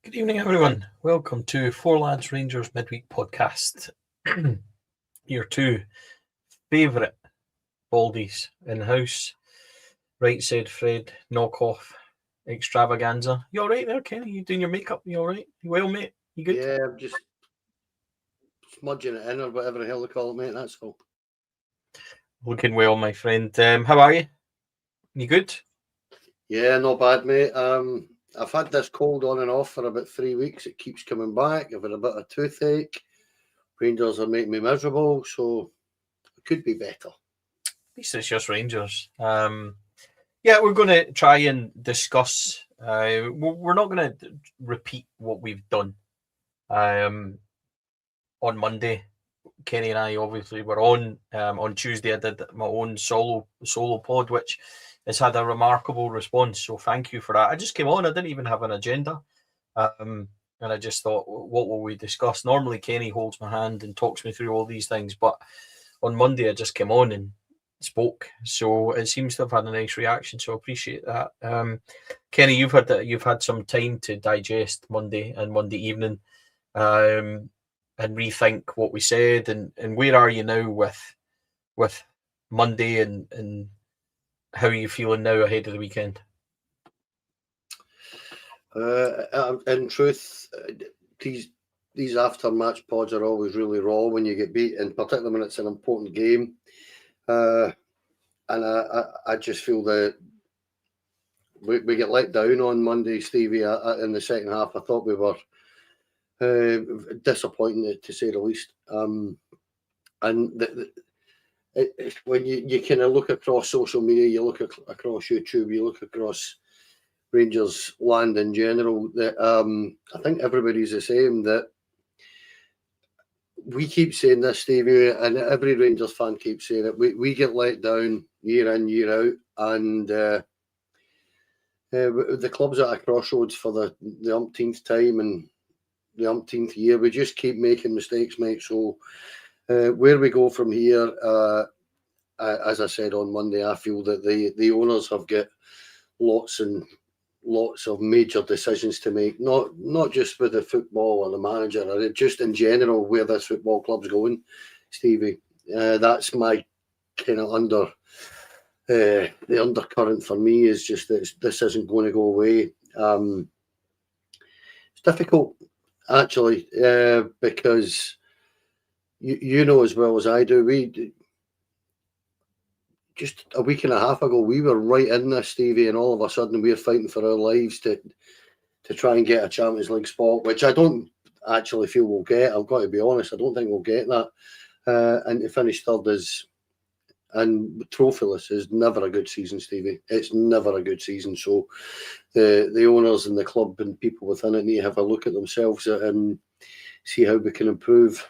Good evening, everyone. Welcome to Four Lads Rangers Midweek Podcast. Your two favourite baldies in the house. Right said Fred, knockoff extravaganza. You alright there, Kenny? You doing your makeup? You alright? You well, mate? You good? Yeah, I'm just smudging it in or whatever the hell they call it, mate. That's all. Looking well, my friend. How are you? You good? Yeah, not bad, mate. I've had this cold on and off for about 3 weeks. It keeps coming back. I've had a bit of toothache. Rangers are making me miserable, so it could be better. At least it's just Rangers. Yeah, we're going to try and discuss. We're not going to repeat what we've done on Monday. Kenny and I obviously were on Tuesday. I did my own solo pod, which has had a remarkable response. So thank you for that. I just came on. I didn't even have an agenda, and I just thought, what will we discuss? Normally, Kenny holds my hand and talks me through all these things, but on Monday I just came on and spoke. So it seems to have had a nice reaction. So I appreciate that. Kenny, you've had some time to digest Monday and Monday evening. And rethink what we said, and where are you now with Monday, and how are you feeling now ahead of the weekend? In truth, these after-match pods are always really raw when you get beat, and particularly when it's an important game. And I just feel that we get let down on Monday, Stevie. In the second half, I thought we were disappointing, to say the least. And when you kind of look across social media, you look across YouTube, you look across Rangers land in general, that I think everybody's the same. That we keep saying this, Stevie, and every Rangers fan keeps saying it. We get let down year in, year out, and the club's at a crossroads for the umpteenth time and the umpteenth year. We just keep making mistakes, mate. So where we go from here, as I said on Monday, I feel that the owners have got lots and lots of major decisions to make, not just with the football or the manager, or just in general where this football club's going, Stevie. That's my kind of the undercurrent for me is just that this isn't going to go away. It's difficult, actually, because you know as well as I do, we just a week and a half ago we were right in this, Stevie, and all of a sudden we're fighting for our lives to try and get a Champions League spot, which I don't actually feel we'll get. I've got to be honest, I don't think we'll get that. And to finish third and trophyless is never a good season, Stevie. It's never a good season. So the owners and the club and people within it need to have a look at themselves and see how we can improve.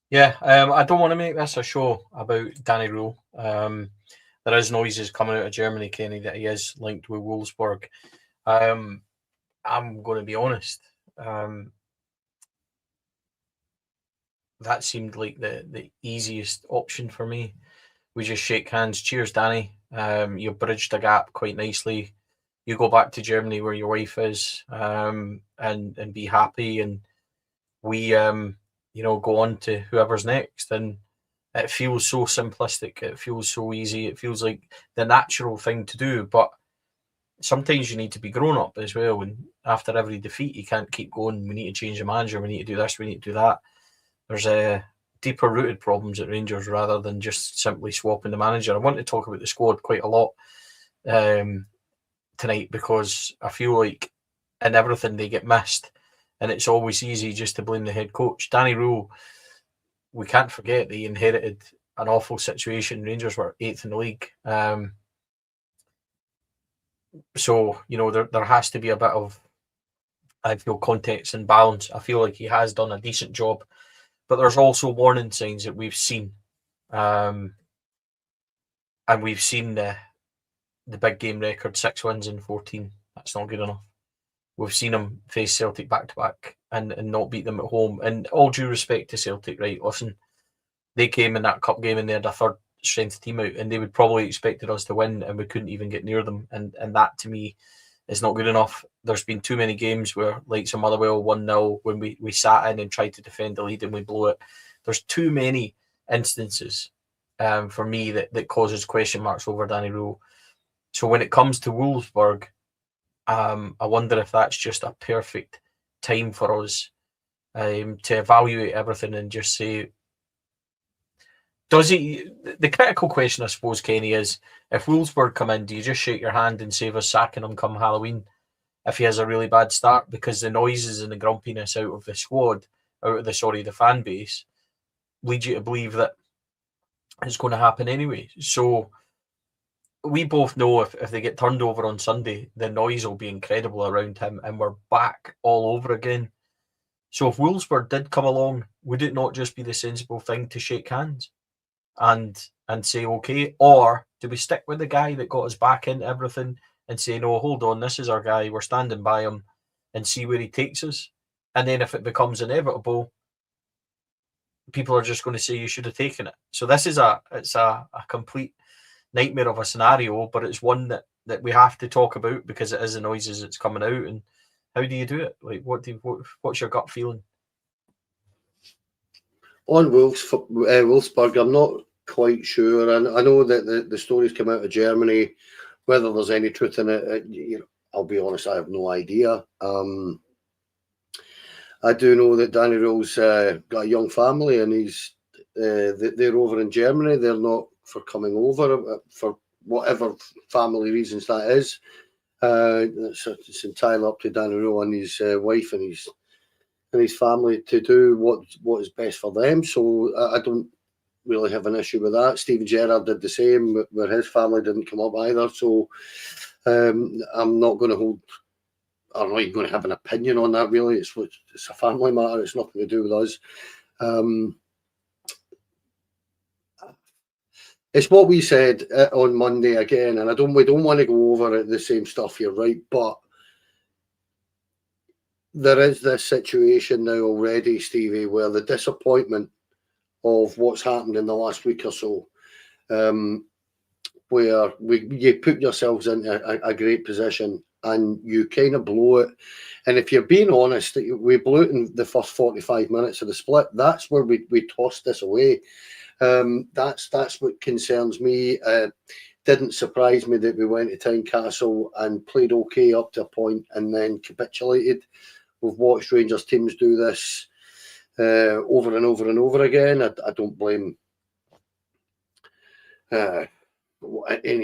Yeah, I don't want to make this a show about Danny Rohl. There is noises coming out of Germany, Kenny, that he is linked with Wolfsburg. I'm going to be honest. That seemed like the easiest option for me. We just shake hands. Cheers, Danny. You bridged the gap quite nicely. You go back to Germany where your wife is, and be happy. And we, go on to whoever's next. And it feels so simplistic. It feels so easy. It feels like the natural thing to do. But sometimes you need to be grown up as well. And after every defeat, you can't keep going. We need to change the manager. We need to do this. We need to do that. There's deeper rooted problems at Rangers rather than just simply swapping the manager. I want to talk about the squad quite a lot tonight, because I feel like in everything they get missed, and it's always easy just to blame the head coach. Danny Rohl, we can't forget that he inherited an awful situation. Rangers were 8th in the league. So, there has to be a bit of, I feel, context and balance. I feel like he has done a decent job, but there's also warning signs that we've seen. And we've seen the big game record, 6 wins in 14. That's not good enough. We've seen him face Celtic back-to-back and not beat them at home. And all due respect to Celtic, right? Listen, they came in that cup game and they had a third strength team out, and they would probably expected us to win, and we couldn't even get near them. And that, to me, is not good enough. There's been too many games where, like some Motherwell 1-0, when we sat in and tried to defend the lead and we blow it. There's too many instances for me that causes question marks over Danny Rohl. So when it comes to Wolfsburg, I wonder if that's just a perfect time for us to evaluate everything and just say, does he? The critical question, I suppose, Kenny, is if Wolfsburg come in, do you just shake your hand and save us sacking him come Halloween if he has a really bad start? Because the noises and the grumpiness out of the squad, the fan base, lead you to believe that it's going to happen anyway. So we both know if they get turned over on Sunday, the noise will be incredible around him and we're back all over again. So if Wolfsburg did come along, would it not just be the sensible thing to shake hands and say, okay, or do we stick with the guy that got us back into everything and say, no, hold on, this is our guy, we're standing by him, and see where he takes us? And then if it becomes inevitable, people are just going to say you should have taken it. So this is a complete nightmare of a scenario, but it's one that we have to talk about because it is the noises that's coming out. And how do you do it? Like, what's your gut feeling? On Wolfsburg, I'm not quite sure. And I know that the stories come out of Germany. Whether there's any truth in it, I'll be honest, I have no idea. I do know that Danny Rohl's got a young family, and they're over in Germany. They're not for coming over for whatever family reasons that is. It's entirely up to Danny Rohl and his wife and his family to do what is best for them. So I don't really have an issue with that. Steven Gerrard did the same, where his family didn't come up either. So I'm not going to hold. I'm not even going to have an opinion on that, really. It's a family matter. It's nothing to do with us. It's what we said on Monday again, and we don't want to go over the same stuff. You're right, but there is this situation now already, Stevie, where the disappointment of what's happened in the last week or so, where you put yourselves in a great position and you kind of blow it. And if you're being honest, we blew it in the first 45 minutes of the split. That's where we tossed this away. That's what concerns me. Didn't surprise me that we went to Tynecastle and played okay up to a point and then capitulated. We've watched Rangers teams do this over and over and over again. I don't blame any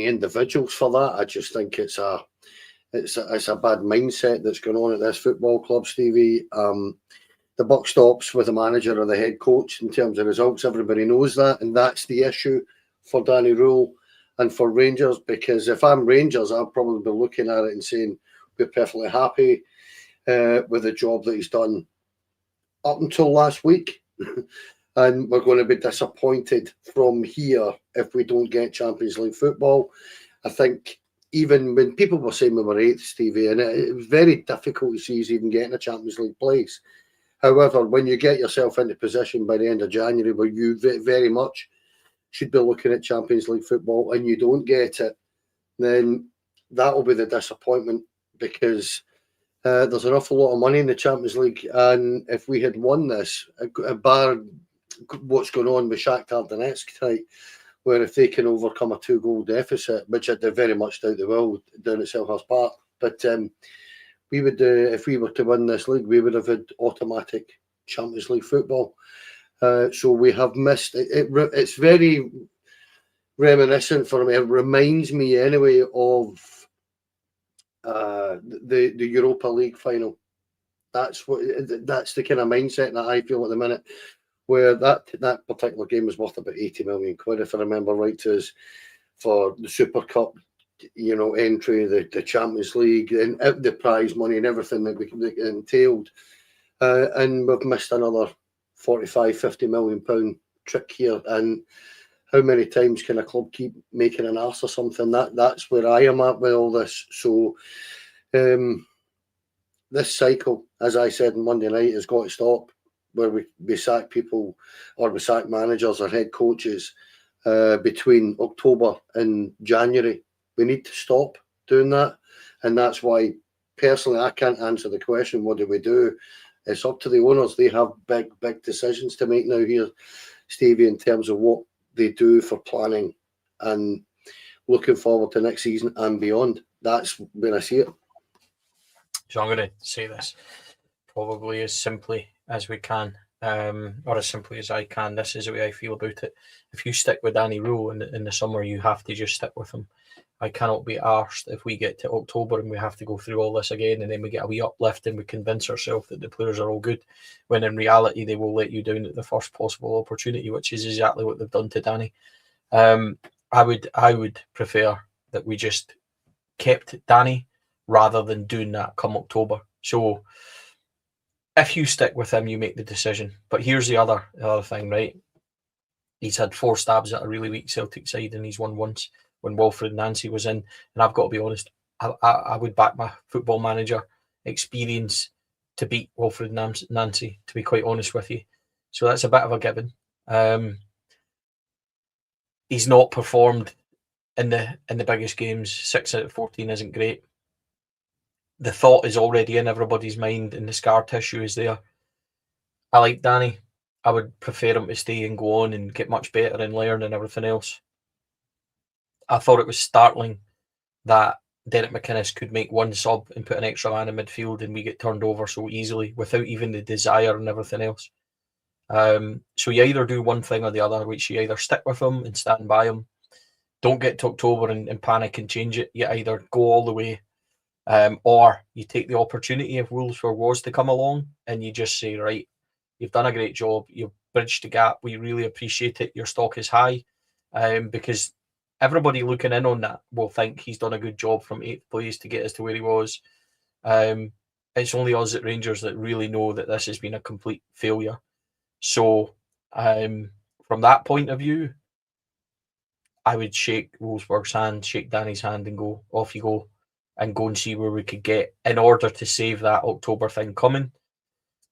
individuals for that. I just think it's a bad mindset that's going on at this football club, Stevie. The buck stops with the manager or the head coach in terms of results. Everybody knows that, and that's the issue for Danny Rohl and for Rangers. Because if I'm Rangers, I'll probably be looking at it and saying we're perfectly happy with the job that he's done up until last week. And we're going to be disappointed from here if we don't get Champions League football. I think even when people were saying we were 8th, Stevie, and it was very difficult to see us even getting a Champions League place. However, when you get yourself into position by the end of January where you very much should be looking at Champions League football and you don't get it, then that will be the disappointment, because there's an awful lot of money in the Champions League. And if we had won this, bar what's going on with Shakhtar Donetsk tonight, where if they can overcome a 2-goal deficit, which I very much doubt they will down at Selhurst Park, but we would, if we were to win this league, we would have had automatic Champions League football. So we have missed it. It's very reminiscent for me. It reminds me anyway of the Europa League final. That's the kind of mindset that I feel at the minute, where that particular game was worth about 80 million quid, if I remember right, to us for the Super Cup, entry, the Champions League, and the prize money and everything that it entailed. And we've missed another 45, 50 million pound trick here. And how many times can a club keep making an arse or something? That's where I am at with all this. So this cycle, as I said on Monday night, has got to stop, where we sack people or we sack managers or head coaches between October and January. We need to stop doing that. And that's why, personally, I can't answer the question, what do we do? It's up to the owners. They have big decisions to make now here, Stevie, in terms of what they do for planning and looking forward to next season and beyond. That's when I see it. So I'm going to say this probably as simply as we can, or as simply as I can. This is the way I feel about it. If you stick with Danny Rohl in the summer, you have to just stick with him. I cannot be arsed if we get to October and we have to go through all this again, and then we get a wee uplift and we convince ourselves that the players are all good, when in reality they will let you down at the first possible opportunity, which is exactly what they've done to Danny. I would prefer that we just kept Danny rather than doing that come October. So if you stick with him, you make the decision. But here's the other thing, right? He's had 4 stabs at a really weak Celtic side and he's won once when Wilfred Nancy was in. And I've got to be honest, I would back my Football Manager experience to beat Wilfred Nancy, to be quite honest with you. So that's a bit of a given. He's not performed in the biggest games. 6 out of 14 isn't great. The thought is already in everybody's mind and the scar tissue is there. I like Danny. I would prefer him to stay and go on and get much better and learn and everything else. I thought it was startling that Derek McInnes could make one sub and put an extra man in midfield and we get turned over so easily without even the desire and everything else. So you either do one thing or the other, which you either stick with him and stand by him, don't get to October and panic and change it. You either go all the way, or you take the opportunity if Wolves was to come along and you just say, right, you've done a great job, you've bridged the gap, we really appreciate it, your stock is high, because everybody looking in on that will think he's done a good job from 8th place to get us to where he was. It's only us at Rangers that really know that this has been a complete failure. So from that point of view, I would shake Wolfsburg's hand, shake Danny's hand and go, off you go, and go and see where we could get in order to save that October thing coming.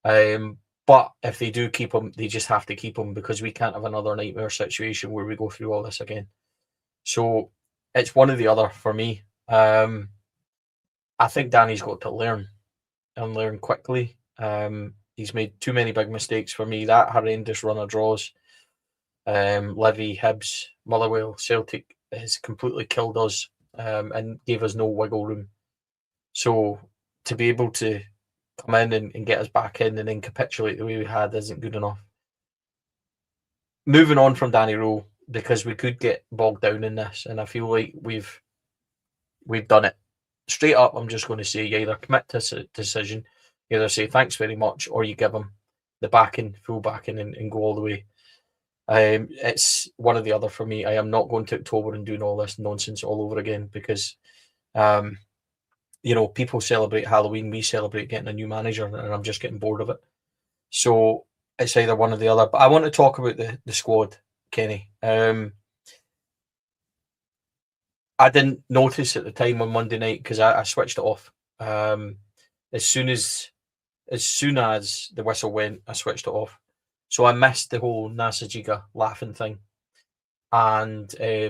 But if they do keep him, they just have to keep him because we can't have another nightmare situation where we go through all this again. So it's one or the other for me. I think Danny's got to learn and learn quickly. He's made too many big mistakes for me. That horrendous run of draws, Livy, Hibs, Motherwell, Celtic has completely killed us and gave us no wiggle room. So to be able to come in and get us back in and then capitulate the way we had isn't good enough. Moving on from Danny Rohl, because we could get bogged down in this, and I feel like we've done it. Straight up, I'm just going to say you either commit to a decision, you either say thanks very much, or you give him the backing, full backing, and go all the way. It's one or the other for me. I am not going to October and doing all this nonsense all over again because, people celebrate Halloween, we celebrate getting a new manager, and I'm just getting bored of it. So it's either one or the other. But I want to talk about the squad, Kenny. I didn't notice at the time on Monday night because I switched it off. As soon as the whistle went, I switched it off. So I missed the whole Nasajiga laughing thing. And I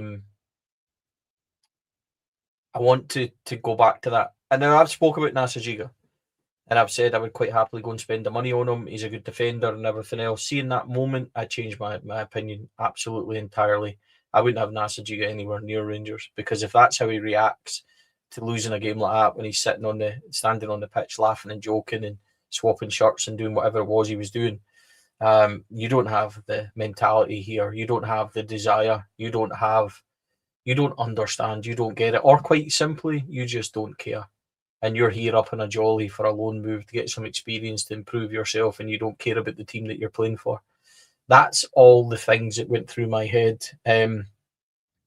want to go back to that. And now I've spoke about Nasajiga. And I've said I would quite happily go and spend the money on him. He's a good defender and everything else. Seeing that moment, I changed my opinion absolutely entirely. I wouldn't have Nasajiga anywhere near Rangers because if that's how he reacts to losing a game like that when he's standing on the pitch laughing and joking and swapping shirts and doing whatever it was he was doing, you don't have the mentality here. You don't have the desire. You don't understand. You don't get it. Or quite simply, you just don't care. And you're here up in a jolly for a loan move to get some experience to improve yourself and you don't care about the team that you're playing for. That's all the things that went through my head. In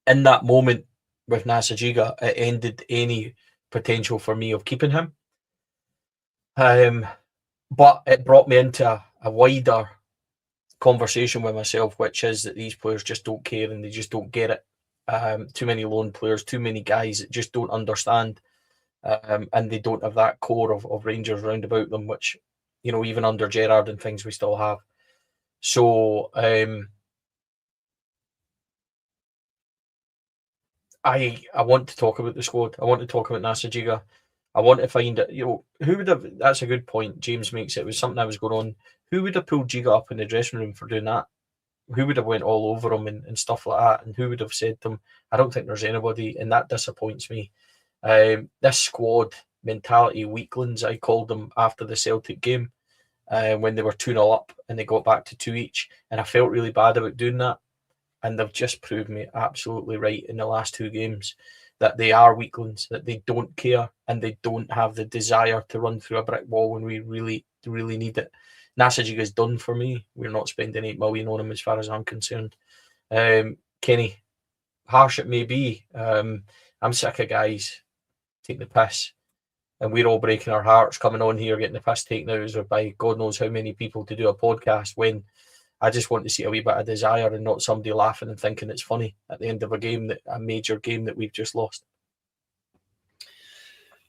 that moment with Nasajiga, it ended any potential for me of keeping him. But it brought me into a wider conversation with myself, which is that these players just don't care and they just don't get it. Too many loan players, too many guys that just don't understand. And they don't have that core of Rangers round about them, which, even under Gerrard and things we still have. So I want to talk about the squad. I want to talk about Nasajiga. I want to find it. Who would have? That's a good point. James makes it. It was something I was going on. Who would have pulled Giga up in the dressing room for doing that? Who would have went all over him and stuff like that? And who would have said to him, I don't think there's anybody, and that disappoints me. This squad mentality weaklings, I called them after the Celtic game, when they were 2-0 up and they got back to 2 each, and I felt really bad about doing that. And they've just proved me absolutely right in the last 2 games that they are weaklings, that they don't care and they don't have the desire to run through a brick wall when we really, really need it. Nasajiga's done for me. We're not spending 8 million on him as far as I'm concerned. Kenny, harsh it may be. I'm sick of guys taking the piss, and we're all breaking our hearts coming on here, getting the piss taken out of us by God knows how many people to do a podcast, when I just want to see a wee bit of desire and not somebody laughing and thinking it's funny at the end of a major game that we've just lost.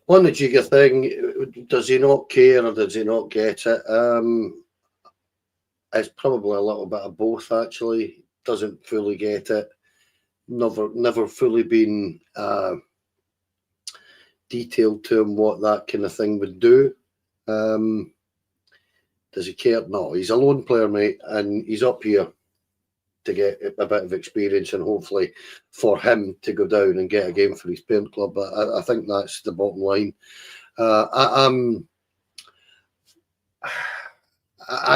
On the Giga thing, does he not care or does he not get it? It's probably a little bit of both, actually. Doesn't fully get it. Never fully been detailed to him what that kind of thing would do. Does he care? No, he's a lone player, mate, and he's up here to get a bit of experience and hopefully for him to go down and get a game for his parent club. But I think that's the bottom line. I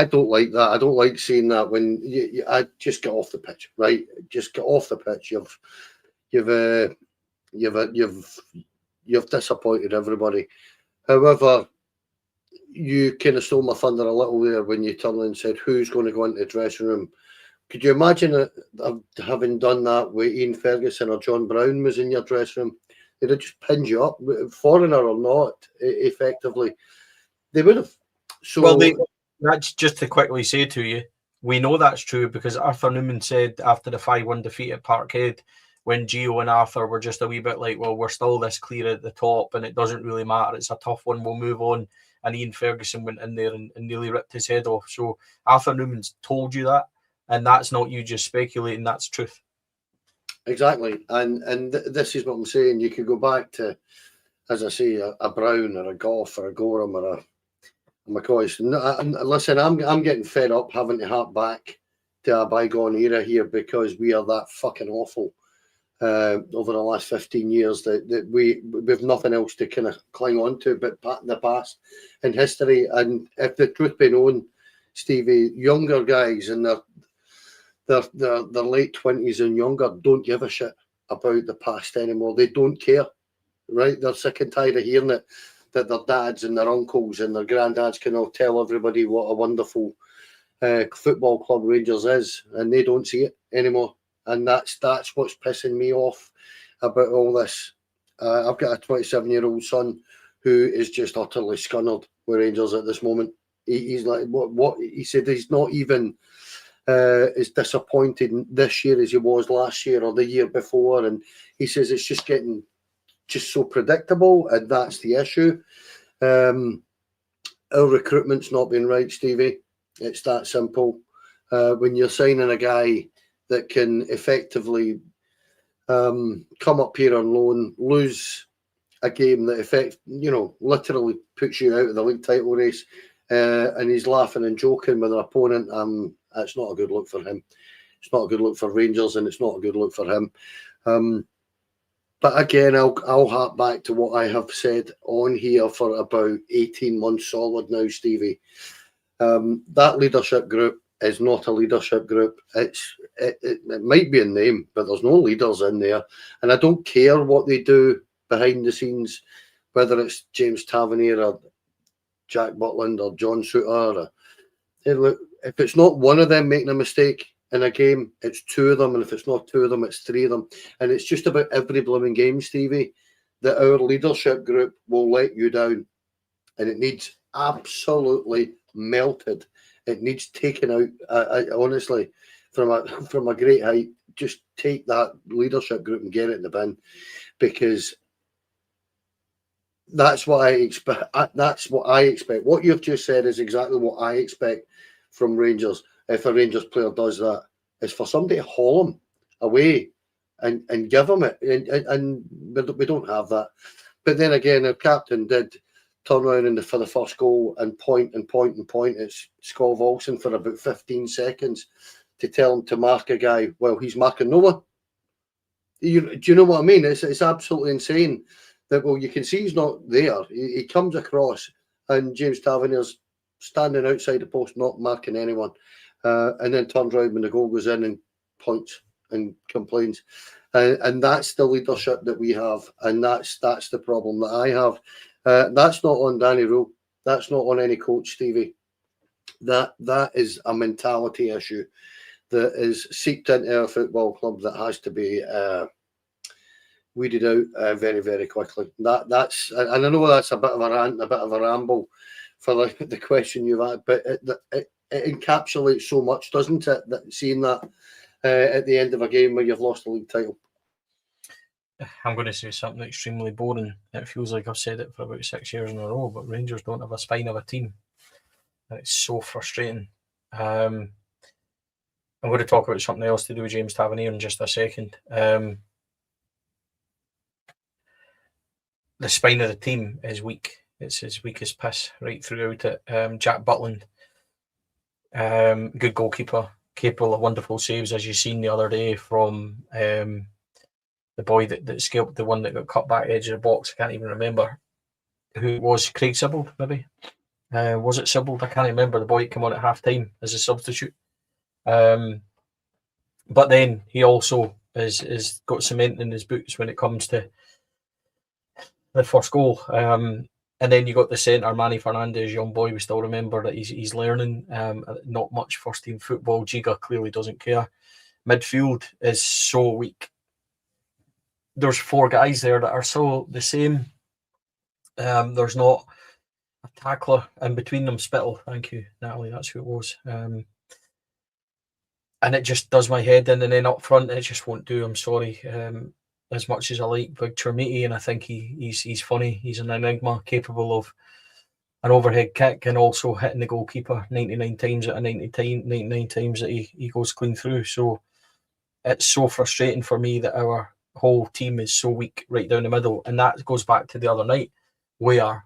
don't like that. I don't like seeing that when I just get off the pitch, right? Just get off the pitch. You've disappointed everybody. However, you kind of stole my thunder a little there when you turned and said, who's going to go into the dressing room? Could you imagine having done that with Ian Ferguson or John Brown was in your dressing room? They'd have just pinned you up, foreigner or not, effectively. They would have. So, well, that's just to quickly say to you, we know that's true because Arthur Newman said after the 5-1 defeat at Parkhead, when Gio and Arthur were just a wee bit like, well, we're still this clear at the top and it doesn't really matter. It's a tough one. We'll move on. And Ian Ferguson went in there and nearly ripped his head off. So Arthur Newman's told you that. And that's not you just speculating. That's truth. Exactly. And this is what I'm saying. You could go back to, as I say, a Brown or a Goff or a Gorham or a McCoy. Listen, I'm getting fed up having to hark back to a bygone era here because we are that fucking awful over the last 15 years that we've nothing else to kind of cling on to but the past and history. And if the truth be known, Stevie, younger guys in their late 20s and younger don't give a shit about the past anymore. They don't care, right? They're sick and tired of hearing it, that their dads and their uncles and their granddads can all tell everybody what a wonderful football club Rangers is, and they don't see it anymore. And that's what's pissing me off about all this. I've got a 27-year-old son who is just utterly scunnered with Rangers at this moment. He's like, what? He said he's not even as disappointed this year as he was last year or the year before. And he says it's just getting just so predictable, and that's the issue. Our recruitment's not been right, Stevie. It's that simple. When you're signing a guy that can effectively come up here on loan, lose a game that literally puts you out of the league title race, and he's laughing and joking with an opponent, that's not a good look for him. It's not a good look for Rangers, and it's not a good look for him. But again, I'll hark back to what I have said on here for about 18 months solid now, Stevie. That leadership group is not a leadership group. It might be a name, but there's no leaders in there. And I don't care what they do behind the scenes, whether it's James Tavernier or Jack Butland or John Souttar. If it's not one of them making a mistake in a game, it's 2 of them. And if it's not 2 of them, it's 3 of them. And it's just about every blooming game, Stevie, that our leadership group will let you down. And it needs absolutely melted. It needs taken out. Honestly, from a great height, just take that leadership group and get it in the bin, because that's what I expect. That's what I expect. What you've just said is exactly what I expect from Rangers. If a Rangers player does that, is for somebody to haul him away and give him it. And we don't have that. But then again, our captain did turn around for the first goal and point at Scott Volson for about 15 seconds to tell him to mark a guy. Well, he's marking no one. Do you know what I mean? It's absolutely insane that, well, you can see he's not there. He comes across and James Tavernier's standing outside the post, not marking anyone, and then turns around when the goal goes in and points and complains. And that's the leadership that we have, and that's the problem that I have. That's not on Danny Rohl. That's not on any coach, Stevie. That is a mentality issue that is seeped into our football club that has to be weeded out very, very quickly. That's, and I know that's a bit of a rant, a bit of a ramble for the question you've had, but it encapsulates so much, doesn't it? That seeing that at the end of a game where you've lost the league title. I'm going to say something extremely boring. It feels like I've said it for about 6 years in a row, but Rangers don't have a spine of a team. And it's so frustrating. I'm going to talk about something else to do with James Tavernier in just a second. The spine of the team is weak. It's as weak as piss right throughout it. Jack Butland, good goalkeeper, capable of wonderful saves, as you've seen the other day from the boy that scalped the one that got cut back edge of the box. I can't even remember who it was. Craig Sibbald, maybe. Was it Sibbald? I can't remember. The boy that came on at half time as a substitute. But then he also is got cement in his boots when it comes to the first goal. And then you got the centre, Manny Fernandez, young boy. We still remember that he's learning. Not much first team football. Giga clearly doesn't care. Midfield is so weak. There's 4 guys there that are so the same. There's not a tackler in between them. Spittle, thank you, Natalie. That's who it was. And it just does my head in. And then up front, it just won't do. I'm sorry. As much as I like Big Chermiti, and I think he's funny. He's an enigma, capable of an overhead kick and also hitting the goalkeeper 99 times out of 99 times that he goes clean through. So it's so frustrating for me that our whole team is so weak right down the middle. And that goes back to the other night where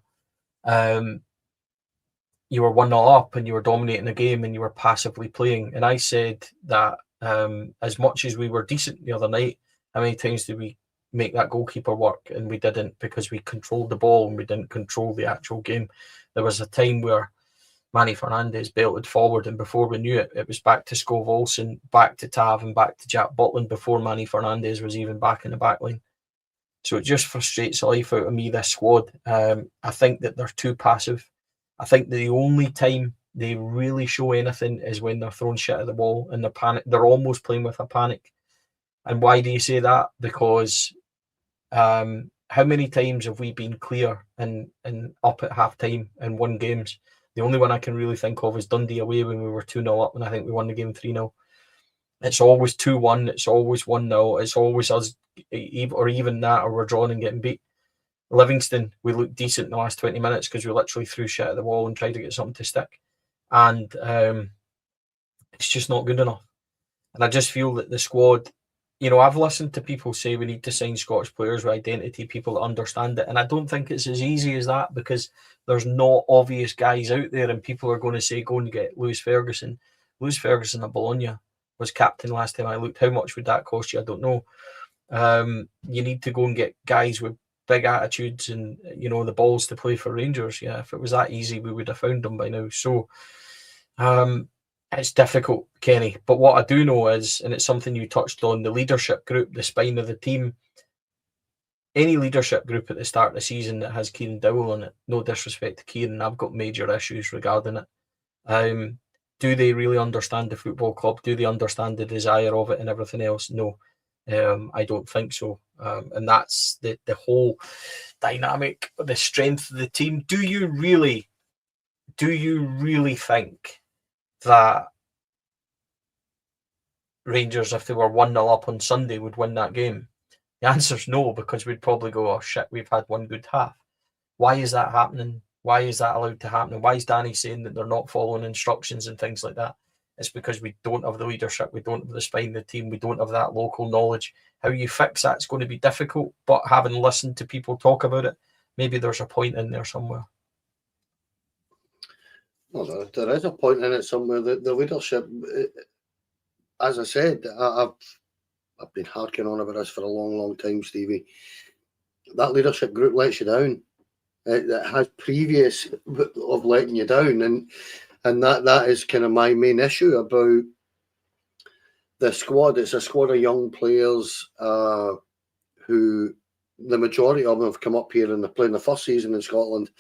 you were 1-0 up and you were dominating the game and you were passively playing. And I said that as much as we were decent the other night, how many times did we make that goalkeeper work? And we didn't, because we controlled the ball and we didn't control the actual game. There was a time where Manny Fernandez belted forward, and before we knew it, it was back to Scott Volson, back to Tav, and back to Jack Butland before Manny Fernandez was even back in the back line. So it just frustrates the life out of me, this squad. I think that they're too passive. I think the only time they really show anything is when they're throwing shit at the wall and they're almost playing with a panic. And why do you say that? Because how many times have we been clear and up at half time and won games? The only one I can really think of is Dundee away when we were 2-0 up, and I think we won the game 3-0. It's always 2-1, it's always 1-0, it's always us, or even that, or we're drawn and getting beat. Livingston, we looked decent in the last 20 minutes because we literally threw shit at the wall and tried to get something to stick. And it's just not good enough. And I just feel that the squad, I've listened to people say we need to sign Scottish players with identity, people that understand it. And I don't think it's as easy as that, because there's not obvious guys out there and people are going to say, go and get Lewis Ferguson. Lewis Ferguson at Bologna was captain last time I looked. How much would that cost you? I don't know. You need to go and get guys with big attitudes and, the balls to play for Rangers. Yeah, if it was that easy, we would have found them by now. So it's difficult, Kenny. But what I do know is, and it's something you touched on, the leadership group, the spine of the team. Any leadership group at the start of the season that has Kieran Dowell on it, no disrespect to Kieran, I've got major issues regarding it. Do they really understand the football club? Do they understand the desire of it and everything else? No, I don't think so. And that's the whole dynamic, the strength of the team. Do you really think that Rangers, if they were 1-0 up on Sunday, would win that game? The answer's no, because we'd probably go, oh shit, we've had one good half. Why is that happening? Why is that allowed to happen? And why is Danny saying that they're not following instructions and things like that? It's because we don't have the leadership, we don't have the spine of the team, we don't have that local knowledge. How you fix that's going to be difficult, but having listened to people talk about it, maybe there's a point in there somewhere. Well, there is a point in it somewhere. The leadership, as I said, I've been harking on about this for a long, long time, Stevie. That leadership group lets you down. It has previous of letting you down, and that is kind of my main issue about the squad. It's a squad of young players who the majority of them have come up here and they're playing the first season in Scotland,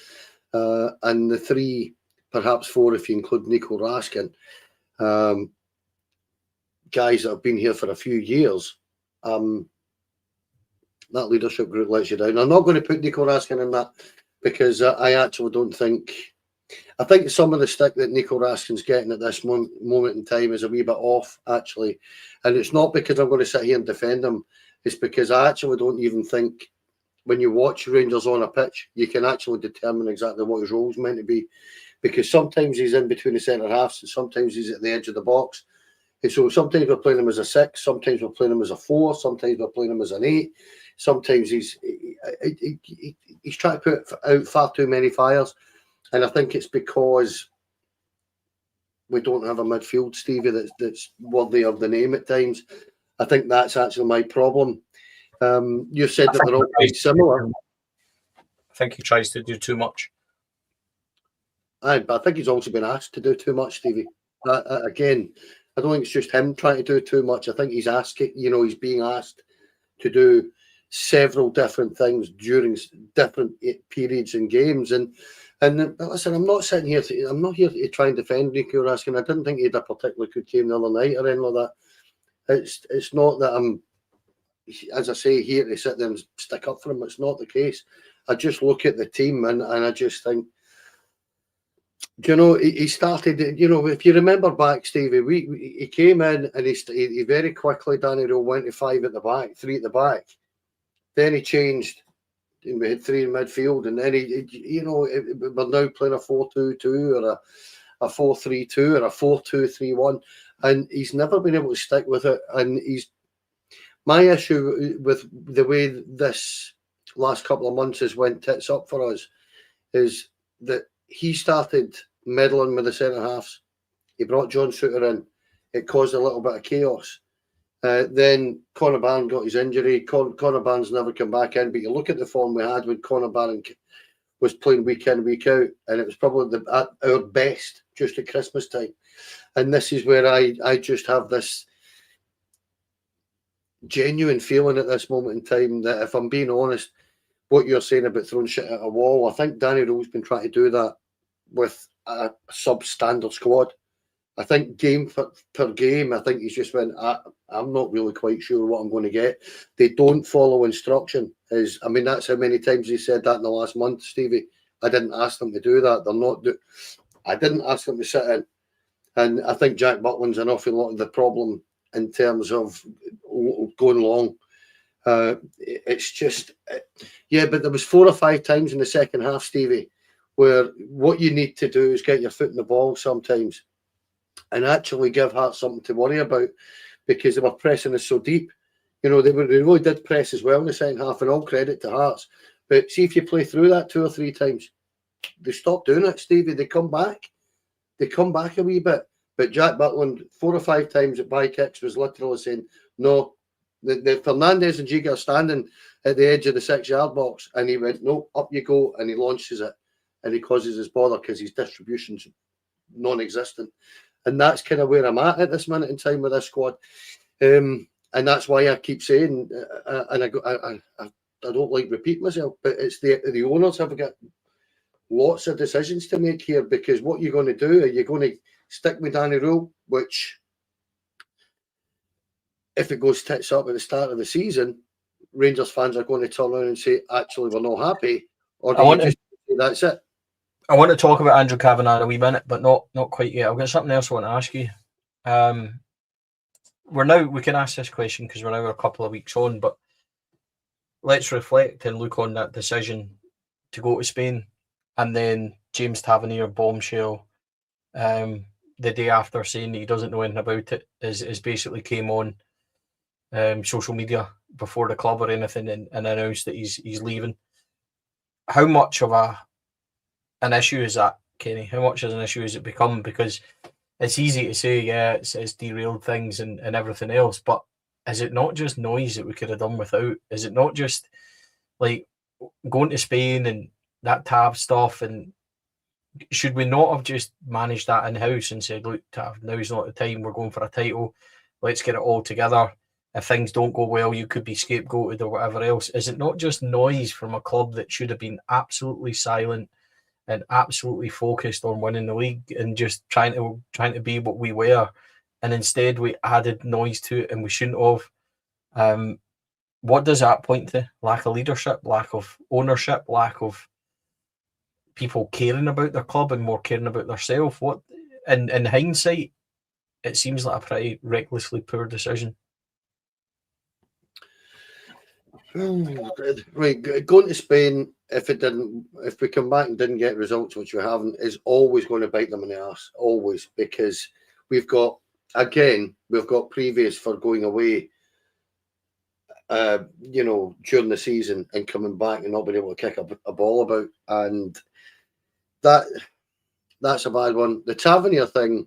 and the three, perhaps four if you include Nico Raskin, guys that have been here for a few years. That leadership group lets you down. I'm not going to put Nico Raskin in that because I actually don't think. I think some of the stick that Nico Raskin's getting at this moment in time is a wee bit off, actually. And it's not because I'm going to sit here and defend him. It's because I actually don't even think when you watch Rangers on a pitch, you can actually determine exactly what his role is meant to be. Because sometimes he's in between the centre halves and sometimes he's at the edge of the box. And so sometimes we're playing him as a 6, sometimes we're playing him as a 4, sometimes we're playing him as an 8. Sometimes he's trying to put out far too many fires. And I think it's because we don't have a midfield, Stevie, that's worthy of the name at times. I think that's actually my problem. You said that they're all quite similar. I think he tries to do too much. But I think he's also been asked to do too much, Stevie. Again, I don't think it's just him trying to do too much. I think he's asking, he's being asked to do several different things during different periods and games. And listen, I'm not sitting here. I'm not here to try and defend Nico Raskin. I didn't think he had a particularly good game the other night or anything like that. It's not that I'm, as I say, here to sit there and stick up for him. It's not the case. I just look at the team and I just think, he started. If you remember back, Stevie, he came in and he very quickly, Danny Rohl went to 5 at the back, 3 at the back. Then he changed. We had 3 in midfield, and then we're now playing a 4-2-2 or a 4-3-2 or a 4-2-3-1, and he's never been able to stick with it. And my issue with the way this last couple of months has went tits up for us is that he started meddling with the centre halves. He brought John Souttar in. It caused a little bit of chaos. Then Conor Barron got his injury. Conor Barron's never come back in. But you look at the form we had when Conor Barron was playing week in, week out, and it was probably at our best just at Christmas time. And this is where I just have this genuine feeling at this moment in time that, if I'm being honest, what you're saying about throwing shit at a wall, I think Danny Rohl's been trying to do that with a substandard squad. I think game per game, I think he's just went, I'm not really quite sure what I'm going to get. They don't follow instruction. That's how many times he said that in the last month, Stevie. I didn't ask them to do that. I didn't ask them to sit in. And I think Jack Butland's an awful lot of the problem in terms of going long. It's just, but there was 4 or 5 times in the second half, Stevie, where what you need to do is get your foot in the ball sometimes and actually give Hearts something to worry about, because they were pressing us so deep. They really did press as well in the second half, and all credit to Hearts. But see, if you play through that 2 or 3 times, they stop doing it, Stevie. They come back. They come back a wee bit. But Jack Butland, 4 or 5 times at by kicks, was literally saying, no, the Fernandez and Giga are standing at the edge of the 6-yard box, and he went, no, up you go, and he launches it, and he causes his bother because his distribution's non-existent. And that's kind of where I'm at this minute in time with this squad. And that's why I keep saying, and I don't like repeating myself, but it's the owners have got lots of decisions to make here, because what you're going to do, are you going to stick with Danny Rohl, which, if it goes tits up at the start of the season, Rangers fans are going to turn around and say, actually, we're not happy, or do you just say that's it? I want to talk about Andrew Kavanagh in a wee minute, but not quite yet. I've got something else I want to ask you. We can ask this question because we're now a couple of weeks on, but let's reflect and look on that decision to go to Spain, and then James Tavernier bombshell the day after, saying that he doesn't know anything about it, is basically came on social media before the club or anything and announced that he's leaving. how much of an issue is that, Kenny? How much of an issue has it become? Because it's easy to say, yeah, it's derailed things and everything else, but is it not just noise that we could have done without? Is it not just like going to Spain and that Tav stuff? And should we not have just managed that in house and said, look, Tav, now's not the time. We're going for a title. Let's get it all together. If things don't go well, you could be scapegoated or whatever else. Is it not just noise from a club that should have been absolutely silent and absolutely focused on winning the league and just trying to be what we were, and instead we added noise to it and we shouldn't have? What does that point to? Lack of leadership, lack of ownership, lack of people caring about their club and more caring about themselves. What, in hindsight, it seems like a pretty recklessly poor decision. Right, going to Spain, if we come back and didn't get results, which we haven't, is always going to bite them in the arse, always, because we've got previous for going away, during the season and coming back and not being able to kick a ball about, and that's a bad one. The Tavernier thing,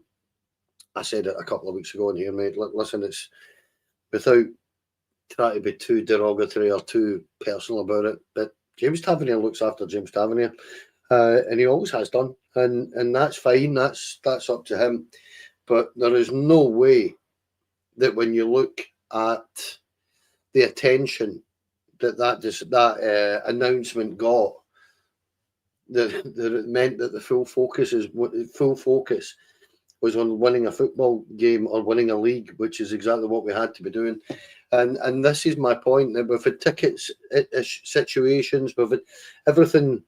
I said it a couple of weeks ago in here, mate. Listen, it's without try to be too derogatory or too personal about it, but James Tavernier looks after James Tavernier, and he always has done, and that's fine. That's up to him. But there is no way that when you look at the attention that announcement got, that it meant that the full focus was on winning a football game or winning a league, which is exactly what we had to be doing. And this is my point, that we've had tickets situations, we've had everything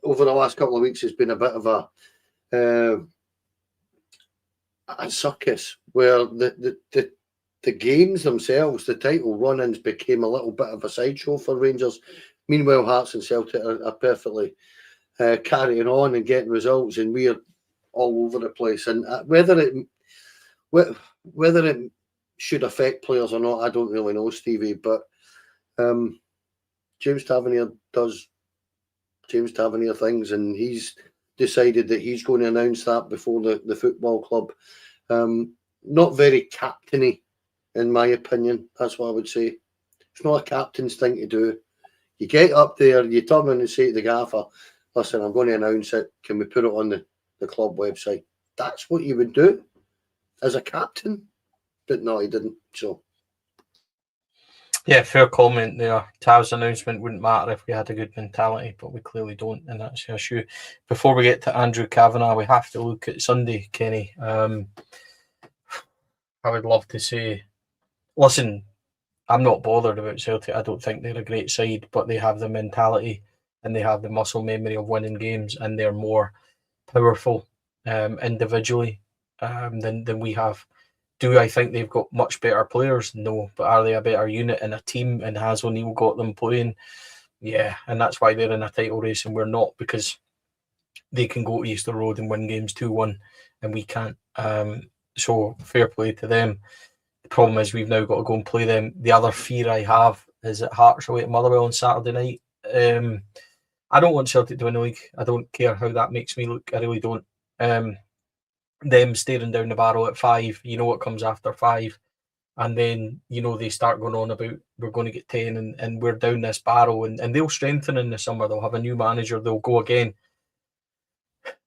over the last couple of weeks has been a bit of a circus, where the games themselves, the title run-ins, became a little bit of a sideshow for Rangers. Meanwhile, Hearts and Celtic are perfectly carrying on and getting results, and we're all over the place. And whether it should affect players or not, I don't really know, Stevie. But James Tavernier does James Tavernier things, and he's decided that he's going to announce that before the football club. Not very captainy, in my opinion. That's what I would say. It's not a captain's thing to do. You get up there, you turn around and say to the gaffer, listen, I'm going to announce it. Can we put it on the club website? That's what you would do as a captain. But no, he didn't. So, yeah, fair comment there. Tav's announcement wouldn't matter if we had a good mentality, but we clearly don't, and that's the issue. Before we get to Andrew Kavanagh, we have to look at Sunday, Kenny. I would love to say, listen, I'm not bothered about Celtic. I don't think they're a great side, but they have the mentality and they have the muscle memory of winning games, and they're more powerful individually than we have. Do I think they've got much better players? No. But are they a better unit in a team, and has O'Neill got them playing? Yeah, and that's why they're in a title race and we're not, because they can go to Easter Road and win games 2-1 and we can't. So fair play to them. The problem is we've now got to go and play them. The other fear I have is that Hearts away at Motherwell on Saturday night. I don't want Celtic to win the league. I don't care how that makes me look. I really don't. Them staring down the barrel at 5, you know what comes after 5, and then they start going on about we're going to get 10 and we're down this barrel, and they'll strengthen in the summer. They'll have a new manager, they'll go again.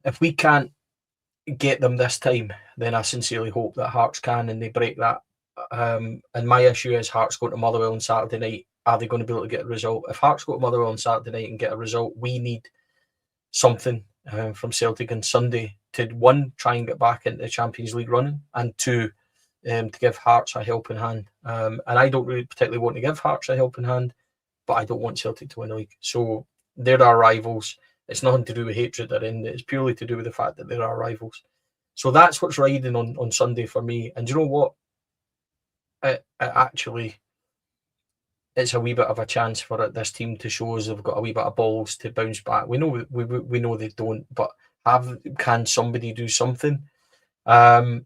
If we can't get them this time, then I sincerely hope that Hearts can and they break that. And my issue is Hearts go to Motherwell on Saturday night. Are they going to be able to get a result? If Hearts go to Motherwell on Saturday night and get a result, we need something from Celtic on Sunday to, 1, try and get back into the Champions League running, and 2, to give Hearts a helping hand. And I don't really particularly want to give Hearts a helping hand, but I don't want Celtic to win the league. So they're our rivals. It's nothing to do with hatred they're in. It's purely to do with the fact that they're our rivals. So that's what's riding on Sunday for me. And do you know what? It actually, it's a wee bit of a chance for this team to show us they've got a wee bit of balls to bounce back. We know they don't, but can somebody do something? Yeah,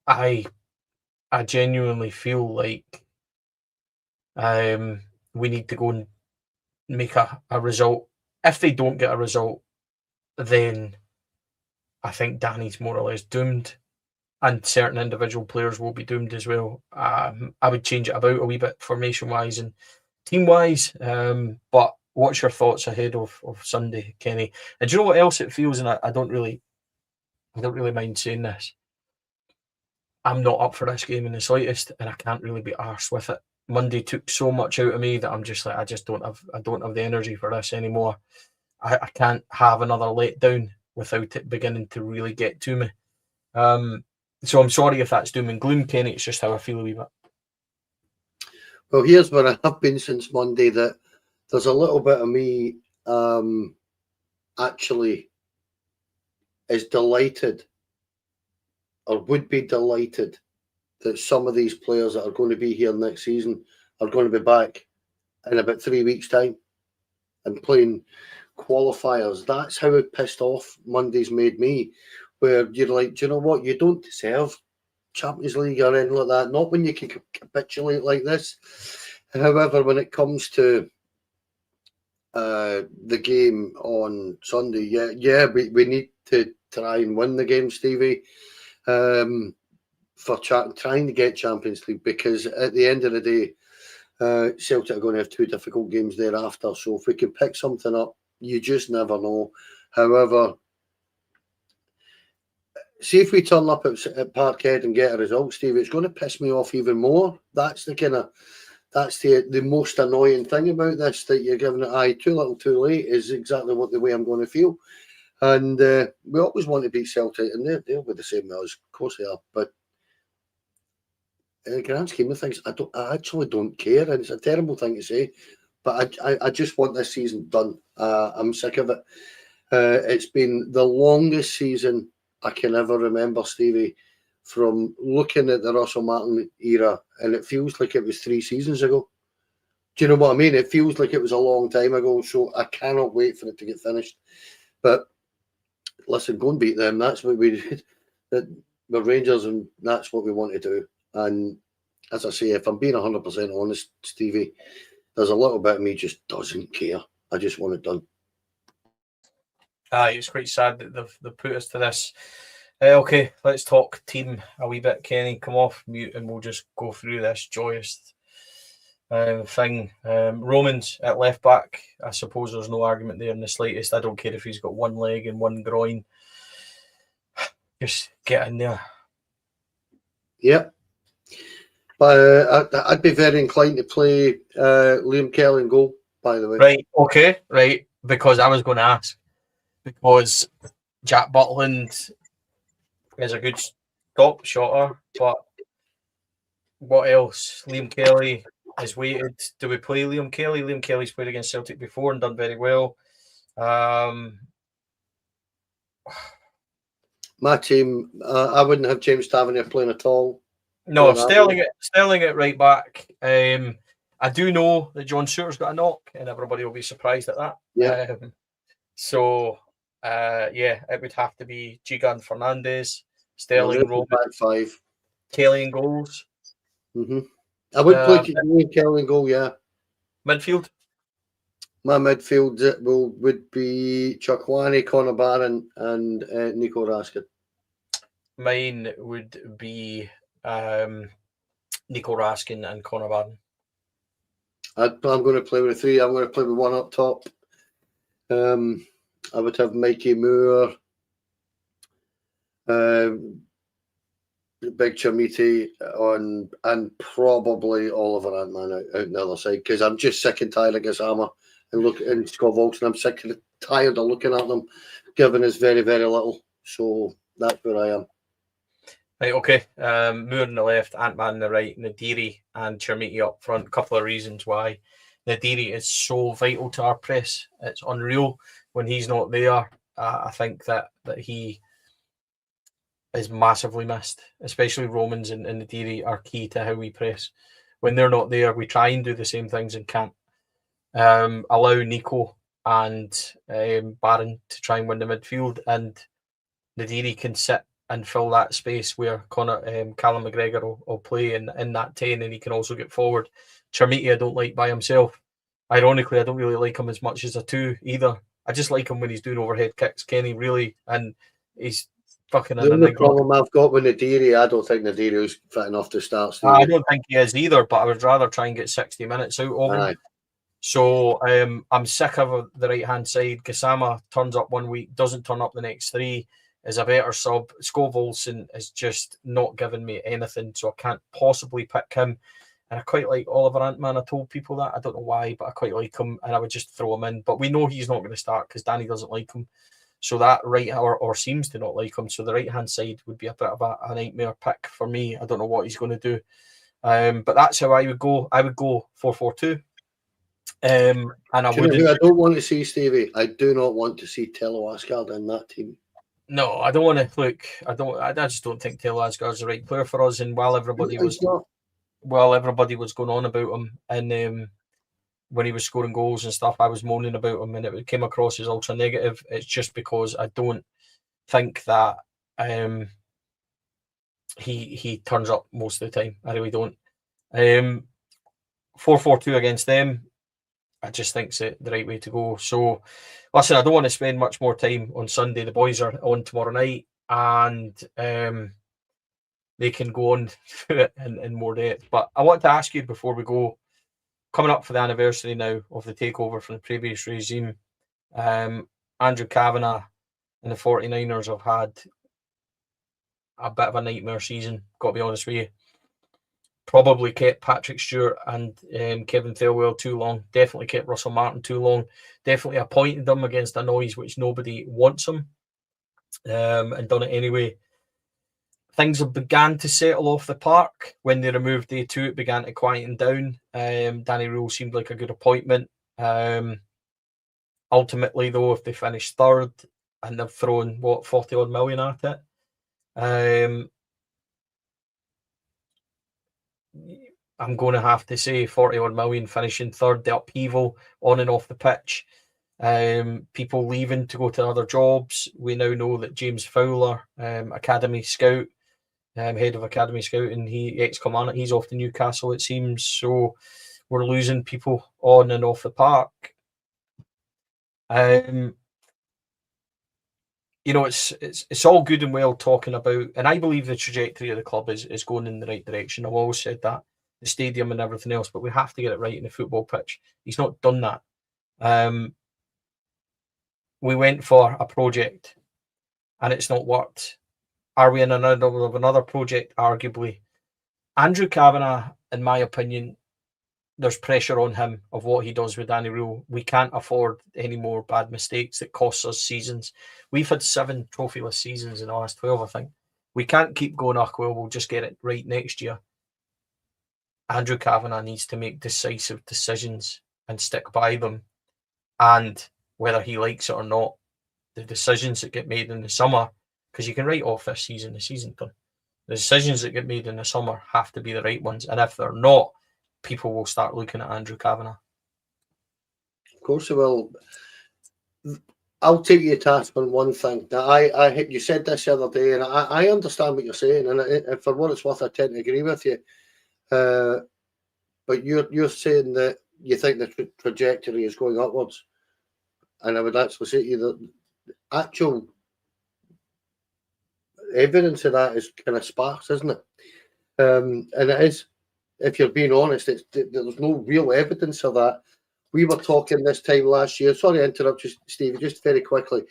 I genuinely feel like we need to go and make a result. If they don't get a result, then I think Danny's more or less doomed, and certain individual players will be doomed as well. I would change it about a wee bit formation-wise and team-wise. But what's your thoughts ahead of Sunday, Kenny? And do you know what else it feels? And I don't really mind saying this. I'm not up for this game in the slightest, and I can't really be arsed with it. Monday took so much out of me that I'm just like, I don't have the energy for this anymore. I can't have another letdown without it beginning to really get to me. So I'm sorry if that's doom and gloom, Kenny. It's just how I feel a wee bit. Well, here's where I have been since Monday, that there's a little bit of me actually is delighted, or would be delighted, that some of these players that are going to be here next season are going to be back in about 3 weeks' time and playing qualifiers. That's how pissed off Monday's made me, where you're like, do you know what? You don't deserve Champions League or anything like that. Not when you can capitulate like this. However, when it comes to the game on Sunday, we need to try and win the game, Stevie, for trying to get Champions League, because at the end of the day, Celtic are going to have 2 difficult games thereafter. So if we can pick something up, you just never know. However, see if we turn up at Parkhead and get a result, Steve, it's going to piss me off even more. That's the most annoying thing about this, that you're giving it too little too late, is exactly the way I'm going to feel. And we always want to beat Celtic, and they'll be the same as us. Of course they are. But in the grand scheme of things, I actually don't care, and it's a terrible thing to say, but I just want this season done. I'm sick of it. It's been the longest season I can ever remember, Stevie, from looking at the Russell Martin era, and it feels like it was 3 seasons ago. Do you know what I mean? It feels like it was a long time ago, so I cannot wait for it to get finished. But listen, go and beat them. That's what we did. The Rangers, and that's what we want to do. And as I say, if I'm being 100% honest, Stevie, there's a little bit of me just doesn't care. I just want it done. It's quite sad that they've put us to this. Okay, let's talk team a wee bit, Kenny. Come off mute and we'll just go through this joyous thing. Romans at left back, I suppose there's no argument there in the slightest. I don't care if he's got one leg and one groin. Just get in there. Yep. But I'd be very inclined to play Liam Kelly in goal, by the way. Right, okay, right. Because I was going to ask. Because Jack Butland is a good top shotter, but what else? Liam Kelly is weighted. Do we play Liam Kelly? Liam Kelly's played against Celtic before and done very well. My team, I wouldn't have James Tavernier playing at all. No, Sterling at right back. I do know that John Sear's got a knock, and everybody will be surprised at that. Yeah. It would have to be Gigan Fernandez, Sterling, Roman, back 5, Kelly in goals. Mm-hmm. I would play Kelly in goal, yeah. Midfield? My midfield would be Chukwani, Conor Barron, and Nico Raskin. Mine would be Nico Raskin and Conor Barron. I'm going to play with 3. I'm going to play with 1 up top. I would have Mikey Moore, Big Chamiti on, and probably Oliver Ant-Man out the other side, because I'm just sick and tired of Gassama and Scott Volkson. I'm sick and tired of looking at them, giving us very, very little. So that's where I am. Right, okay. Moore on the left, Ant-Man on the right, Nadiri and Chermiti up front. A couple of reasons why. Nadiri is so vital to our press. It's unreal when he's not there. I think that he is massively missed, especially Romans and Nadiri are key to how we press. When they're not there, we try and do the same things and can't. Allow Nico and Barron to try and win the midfield, and Nadiri can sit and fill that space where Callum McGregor will play in that 10, and he can also get forward. Chermiti I don't like by himself. Ironically, I don't really like him as much as a 2 either. I just like him when he's doing overhead kicks, Kenny, really, and he's fucking an The only enigma. problem I've got with Nadiri, I don't think Nadiri's fit enough to start. Stevie. I don't think he is either, but I would rather try and get 60 minutes out of him. Aye. So I'm sick of the right-hand side. Gassama turns up one week, doesn't turn up the next 3, is a better sub. Skov Olsen is just not giving me anything, so I can't possibly pick him. And I quite like Oliver Antman. I told people that. I don't know why, but I quite like him, and I would just throw him in. But we know he's not going to start because Danny doesn't like him. So that or seems to not like him. So the right-hand side would be a bit of a nightmare pick for me. I don't know what he's going to do. But that's how I would go. I would go 4-4-2. And I who I don't want to see, Stevie? I do not want to see Tello Asgard in that team. No, I don't want to look. I just don't think Tello Asgard's the right player for us. And while everybody was going on about him, and when he was scoring goals and stuff, I was moaning about him, and it came across as ultra negative. It's just because I don't think that he turns up most of the time. I really don't. 4-4-2 against them, I just think it's the right way to go. So, listen, I don't want to spend much more time on Sunday. The boys are on tomorrow night, and they can go on through it in more depth. But I want to ask you before we go, coming up for the anniversary now of the takeover from the previous regime, Andrew Kavanagh and the 49ers have had a bit of a nightmare season, got to be honest with you. Probably kept Patrick Stewart and Kevin Thelwell too long. Definitely kept Russell Martin too long. Definitely appointed them against a noise which nobody wants them, and done it anyway. Things have began to settle off the park. When they removed day 2, it began to quieten down. Danny Rohl seemed like a good appointment. Ultimately, though, if they finish 3rd and they've thrown, 40-odd million at it, I'm going to have to say 40-odd million finishing 3rd, the upheaval on and off the pitch. People leaving to go to other jobs. We now know that James Fowler, Academy Scout, head of Academy Scouting, he's off to Newcastle, it seems. So we're losing people on and off the park. It's all good and well talking about, and I believe the trajectory of the club is going in the right direction. I've always said that, the stadium and everything else, but we have to get it right in the football pitch. He's not done that. We went for a project and it's not worked. Are we in another project? Arguably. Andrew Kavanagh, in my opinion, there's pressure on him of what he does with Danny Rohl. We can't afford any more bad mistakes that cost us seasons. We've had 7 trophyless seasons in the last 12, I think. We can't keep going, we'll just get it right next year. Andrew Kavanagh needs to make decisive decisions and stick by them. And whether he likes it or not, the decisions that get made in the summer, because you can write off this season, the season done. The decisions that get made in the summer have to be the right ones. And if they're not, people will start looking at Andrew Kavanagh. Of course they will. I'll take you to task on one thing. Now, you said this the other day, and I understand what you're saying, and for what it's worth, I tend to agree with you. But you're saying that you think the trajectory is going upwards, and I would actually say to you that actual evidence of that is kind of sparse, isn't it? And it is. If you're being honest, there's no real evidence of that. We were talking this time last year. Sorry to interrupt you, Steve, just very quickly.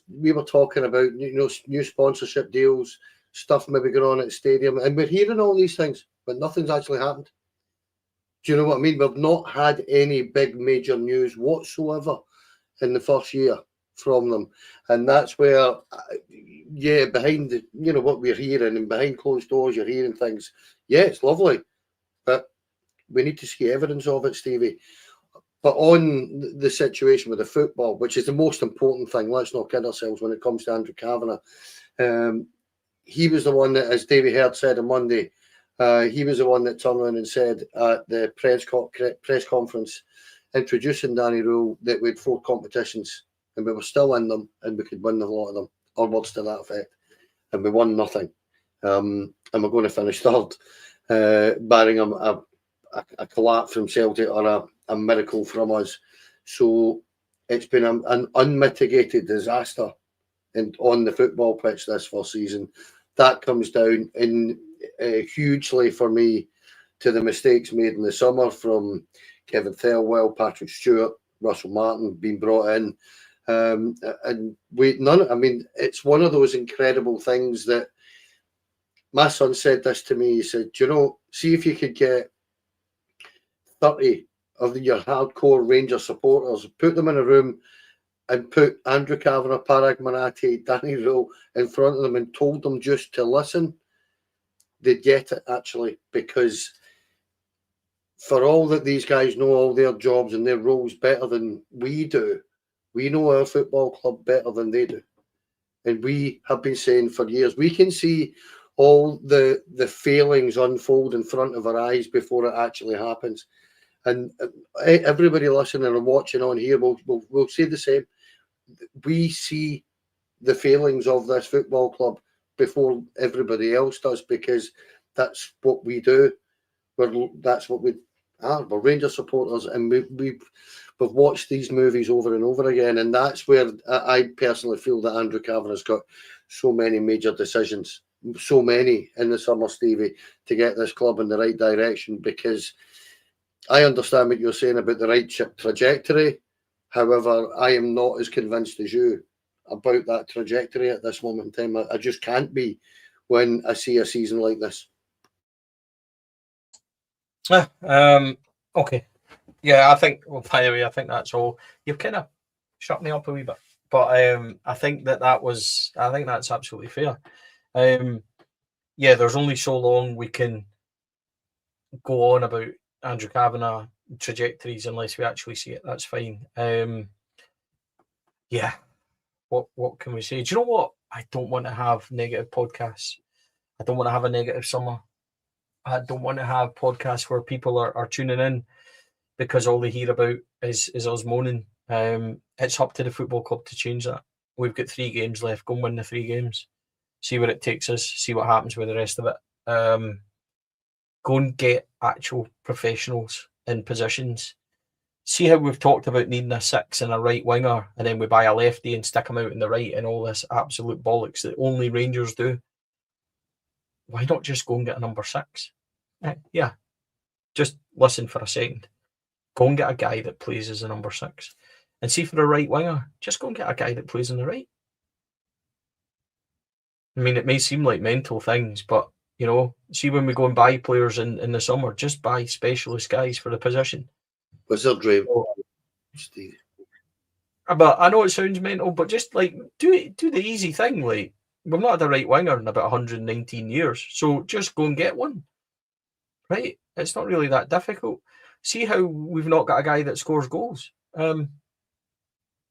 We were talking about new sponsorship deals, stuff maybe going on at the stadium, and we're hearing all these things, but nothing's actually happened. Do you know what I mean? We've not had any big major news whatsoever in the first year from them, and that's where, behind what we're hearing and behind closed doors, you're hearing things. Yeah, it's lovely, but we need to see evidence of it, Stevie. But on the situation with the football, which is the most important thing, let's not kid ourselves when it comes to Andrew Kavanagh. He was the one that, as Davy Herd said on Monday, he was the one that turned around and said at the press conference introducing Danny Rohl that we had 4 competitions and we were still in them and we could win a lot of them, or words to that effect. And we won nothing. And we're going to finish 3rd, barring a collapse from Celtic or a miracle from us. So it's been an unmitigated disaster on the football pitch this first season. That comes down hugely for me to the mistakes made in the summer from Kevin Thelwell, Patrick Stewart, Russell Martin being brought in. It's one of those incredible things that my son said this to me. He said, see if you could get 30 of your hardcore Rangers supporters, put them in a room and put Andrew Kavanagh, Parag Manati, Danny Rohl in front of them and told them just to listen, they'd get it, actually, because for all that these guys know all their jobs and their roles better than we do, we know our football club better than they do. And we have been saying for years, we can see all the failings unfold in front of our eyes before it actually happens. And everybody listening and watching on here will say the same. We see the failings of this football club before everybody else does, because that's what we do. That's what we are. We're Rangers supporters, and we've watched these movies over and over again, and that's where I personally feel that Andrew Kavanagh's got so many major decisions, so many in the summer, Stevie, to get this club in the right direction, because I understand what you're saying about the right trajectory. However, I am not as convinced as you about that trajectory at this moment in time. I just can't be when I see a season like this. Okay. Yeah, I think, well, by the way, I think that's all. You've kind of shut me up a wee bit. But I think that's absolutely fair. Yeah, there's only so long we can go on about Andrew Kavanagh trajectories unless we actually see it. That's fine. Yeah. What can we say? Do you know what? I don't want to have negative podcasts. I don't want to have a negative summer. I don't want to have podcasts where people are tuning in because all they hear about is us moaning. It's up to the football club to change that. We've got 3 games left. Go and win the 3 games. See where it takes us. See what happens with the rest of it. Go and get actual professionals in positions. See how we've talked about needing a 6 and a right winger, and then we buy a lefty and stick him out in the right, and all this absolute bollocks that only Rangers do. Why not just go and get a number 6? Yeah. Just listen for a second. Go and get a guy that plays as a number 6. And see for a right winger, just go and get a guy that plays on the right. I mean, it may seem like mental things, but, see when we go and buy players in the summer, just buy specialist guys for the position. Wizardry, Steve. But I know it sounds mental, but just do the easy thing. Like, we've not had a right winger in about 119 years, so just go and get one. Right? It's not really that difficult. See how we've not got a guy that scores goals. Why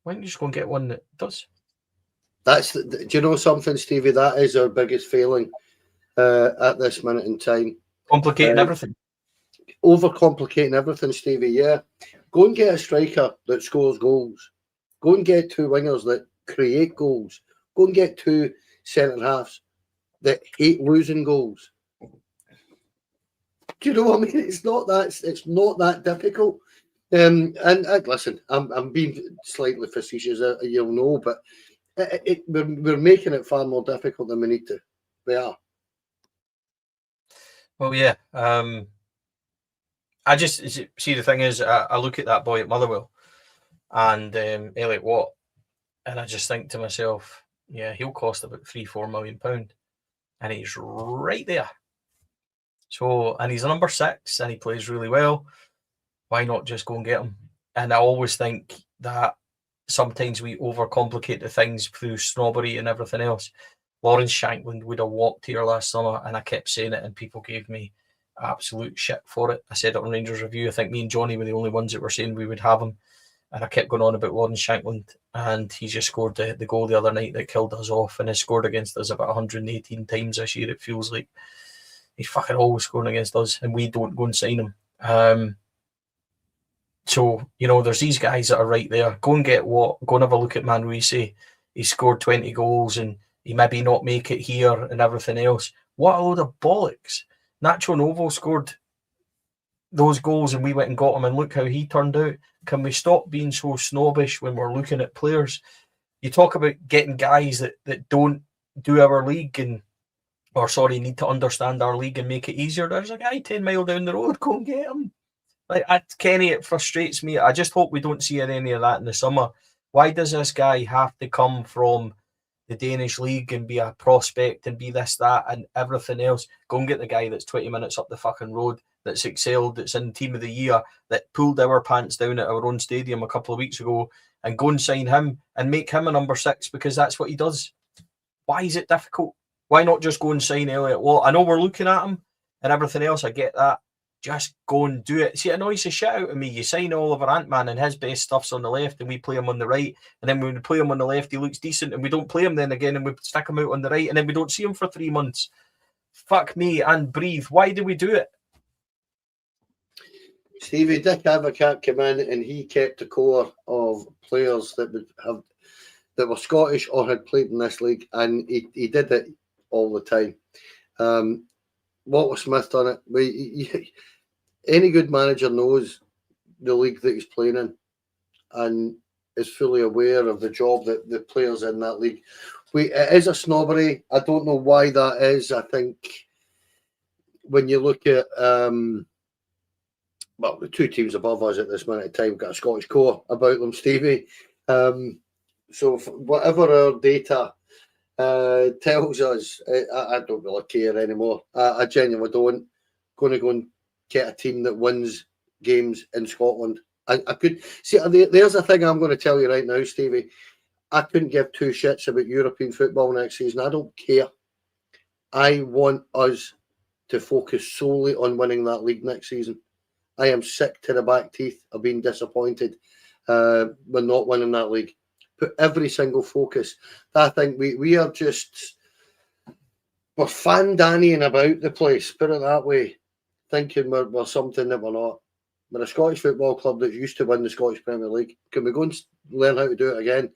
don't you just go and get one that does? Do you know something, Stevie? That is our biggest failing at this minute in time. Complicating everything. Overcomplicating everything, Stevie, yeah. Go and get a striker that scores goals. Go and get 2 wingers that create goals. Go and get 2 centre-halves that hate losing goals. Do you know what I mean? It's not that difficult. And listen, I'm being slightly facetious, you'll know, but we're making it far more difficult than we need to. We are. Well, yeah. I just see the thing is, I look at that boy at Motherwell and Elliot Watt, and I just think to myself, yeah, he'll cost about £3-4 million, and he's right there. So, and he's a number 6, and he plays really well. Why not just go and get him? And I always think that sometimes we overcomplicate the things through snobbery and everything else. Lawrence Shankland would have walked here last summer, and I kept saying it, and people gave me absolute shit for it. I said it on Rangers Review. I think me and Johnny were the only ones that were saying we would have him, and I kept going on about Lawrence Shankland, and he just scored the goal the other night that killed us off, and has scored against us about 118 times this year, it feels like. He's fucking always scoring against us, and we don't go and sign him. So, there's these guys that are right there. Go and get what? Go and have a look at Manruisi. He scored 20 goals, and he maybe not make it here and everything else. What a load of bollocks. Nacho Novo scored those goals and we went and got him, and look how he turned out. Can we stop being so snobbish when we're looking at players? You talk about getting guys that don't do our league need to understand our league and make it easier. There's a guy 10 mile down the road, go and get him. Like, Kenny, it frustrates me. I just hope we don't see any of that in the summer. Why does this guy have to come from the Danish league and be a prospect and be this, that, and everything else? Go and get the guy that's 20 minutes up the fucking road, that's excelled, that's in team of the year, that pulled our pants down at our own stadium a couple of weeks ago, and go and sign him and make him a number 6, because that's what he does. Why is it difficult? Why not just go and sign Elliot Watt? I know we're looking at him and everything else. I get that. Just go and do it. See, it annoys the shit out of me. You sign Oliver Antman and his best stuff's on the left and we play him on the right. And then when we play him on the left, he looks decent and we don't play him then again and we stick him out on the right and then we don't see him for 3 months. Fuck me and breathe. Why do we do it? Stevie, Dick Advocat came in and he kept the core of players that were Scottish or had played in this league, and he did it all the time. Walter Smith done it. Any good manager knows the league that he's playing in and is fully aware of the job that the players in that league. It is a snobbery. I don't know why that is. I think when you look at the two teams above us at this minute of time got a Scottish core about them, Stevie. So whatever our data tells us, I don't really care anymore. I genuinely don't. Going to go and get a team that wins games in Scotland. I could see. There's the thing I'm going to tell you right now, Stevie. I couldn't give two shits about European football next season. I don't care. I want us to focus solely on winning that league next season. I am sick to the back teeth of being disappointed when not winning that league. Put every single focus. I think we're fandannying about the place, put it that way, thinking we're something that we're not. We're a Scottish football club that used to win the Scottish Premier League. Can we go and learn how to do it again?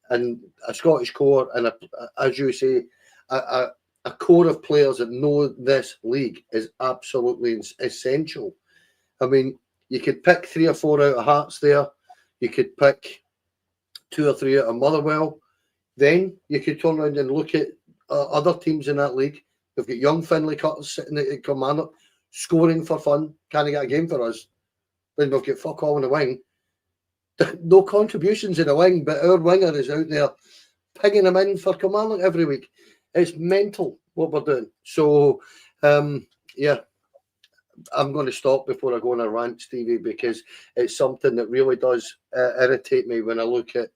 And a Scottish core and, as you say, a core of players that know this league is absolutely essential. I mean, you could pick 3 or 4 out of Hearts there. You could pick 2 or 3 out of Motherwell. Then you could turn around and look at other teams in that league. We've got young Finlay Cutters sitting at Commander, scoring for fun. Can't get a game for us. Then we've got fuck all in the wing. No contributions in the wing, but our winger is out there pigging them in for Commander every week. It's mental what we're doing. So, yeah. I'm going to stop before I go on a rant, Stevie, because it's something that really does irritate me when I look at,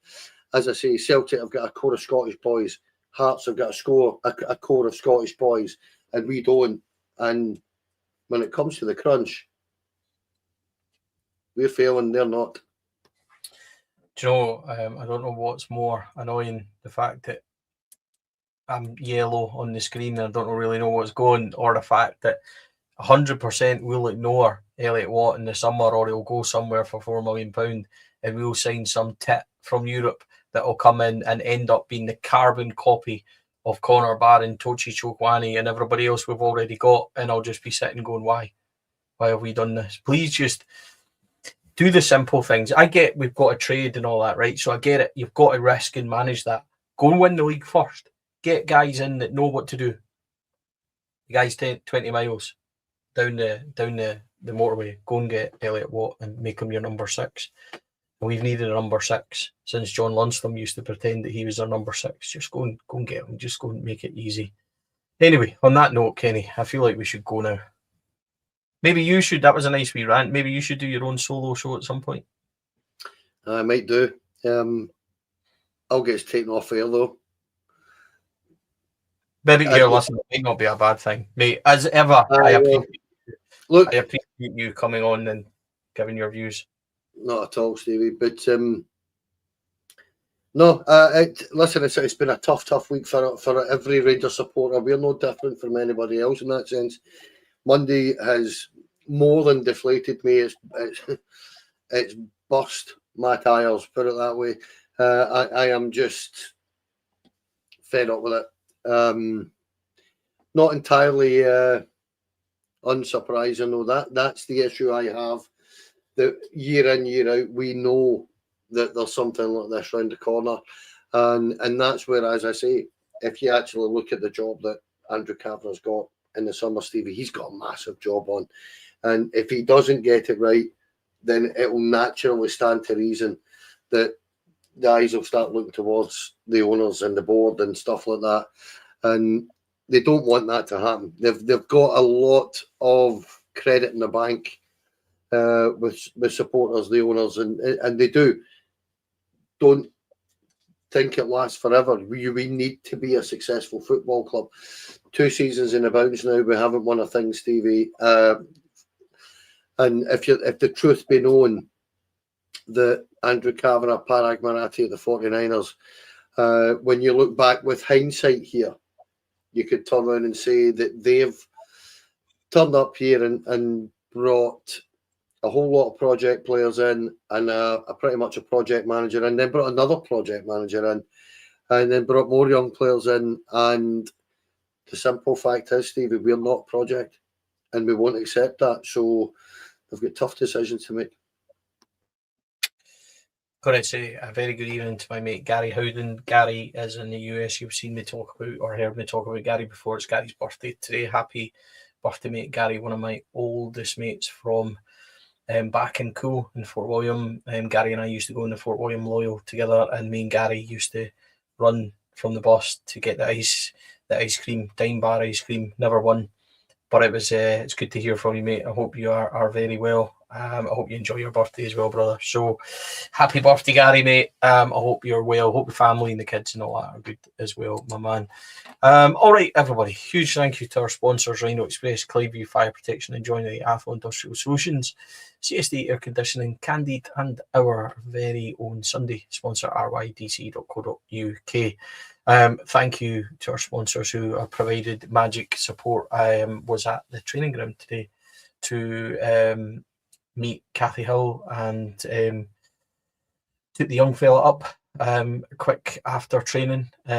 as I say, Celtic have got a core of Scottish boys, Hearts have got a core of Scottish boys, and we don't. And when it comes to the crunch, we're failing, they're not. Do you know, I don't know what's more annoying, the fact that I'm yellow on the screen and I don't really know what's going, or the fact that 100% we'll ignore Elliot Watt in the summer, or he'll go somewhere for £4 million and we'll sign some tit from Europe that will come in and end up being the carbon copy of Connor Barron, Tochi Chokwani and everybody else we've already got, and I'll just be sitting going, why have we done this? Please just do the simple things. I get we've got to trade and all that, right? So I get it. You've got to risk and manage that. Go and win the league first. Get guys in that know what to do. The guys 20 miles down the motorway. Go and get Elliot Watt and make him your number 6. And we've needed a number 6 since John Lundstrom used to pretend that he was our number 6. Just go and get him. Just go and make it easy. Anyway, on that note, Kenny, I feel like we should go now. Maybe you should. That was a nice wee rant. Maybe you should do your own solo show at some point. I might do. I'll get taken off air though. Maybe your listening might not be a bad thing, mate. As ever, I appreciate you coming on and giving your views. Not at all, Stevie. But no, listen, it's been a tough week for every Rangers supporter. We're no different from anybody else in that sense. Monday has more than deflated me. It's burst my tires, put it that way. I am just fed up with it. Not entirely unsurprising though. That's the issue I have. That year in, year out, we know that there's something like this round the corner. And that's where, as I say, if you actually look at the job that Andrew Kavanagh's got in the summer, Stevie, he's got a massive job on. And if he doesn't get it right, then it will naturally stand to reason that the eyes will start looking towards the owners and the board and stuff like that. And they don't want that to happen. They've got a lot of credit in the bank with supporters, the owners, and they don't think it lasts forever. We need to be a successful football club. 2 seasons in the bounds now, we haven't won a thing, Stevie. And if the truth be known, that Andrew Kavanagh, Parag Marathi of the 49ers, when you look back with hindsight here, you could turn around and say that they've turned up here and brought a whole lot of project players in and a pretty much a project manager, and then brought another project manager in, and then brought more young players in. And the simple fact is, Stevie, we're not project, and we won't accept that. So they've got tough decisions to make. Going to say a very good evening to my mate Gary Howden. Gary is in the US. You've seen me talk about or heard me talk about Gary before. It's Gary's birthday today. Happy birthday, mate Gary, one of my oldest mates from back in Cool in Fort William. Gary and I used to go in the Fort William Loyal together, and me and Gary used to run from the bus to get the ice cream, dime bar ice cream. Never won, but it's good to hear from you, mate. I hope you are very well. I hope you enjoy your birthday as well, brother. So happy birthday, Gary, mate. I hope you're well. Hope your family and the kids and all that are good as well, my man. All right, everybody. Huge thank you to our sponsors, Rhino Express, Clyview Fire Protection, and Joinery Athol Industrial Solutions, CSD Air Conditioning, Candid, and our very own Sunday sponsor, rydc.co.uk. Thank you to our sponsors who have provided magic support. I was at the training ground today to meet Kathy Hill and took the young fella up quick after training. He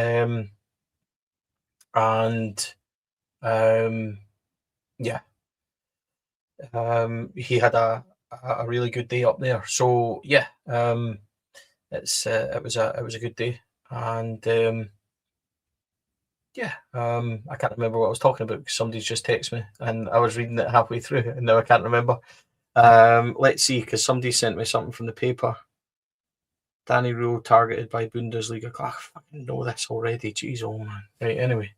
had a really good day up there. So yeah, it was a good day, and I can't remember what I was talking about because somebody's just texted me and I was reading it halfway through and now I can't remember. Let's see, because somebody sent me something from the paper. Danny Rohl targeted by Bundesliga. I fucking know this already. Jeez, oh man. Right, anyway,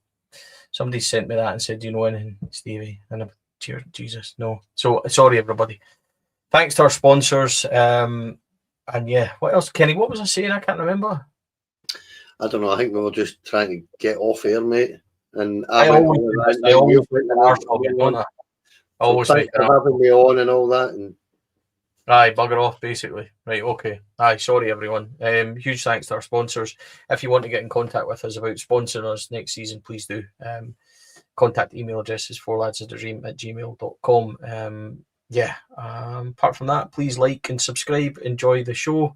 somebody sent me that and said, "Do you know anything, Stevie?" And I'm, Jesus, no. So sorry, everybody. Thanks to our sponsors. And yeah, what else, Kenny? What was I saying? I can't remember. I don't know. I think we were just trying to get off air, mate. And I always make an arse of it, don't I? Always make an having me on and all that. And aye, bugger off, basically. Right, okay. Aye, sorry, everyone. Huge thanks to our sponsors. If you want to get in contact with us about sponsoring us next season, please do. Contact email address is fourladsofthedream@gmail.com. Apart from that, please like and subscribe. Enjoy the show.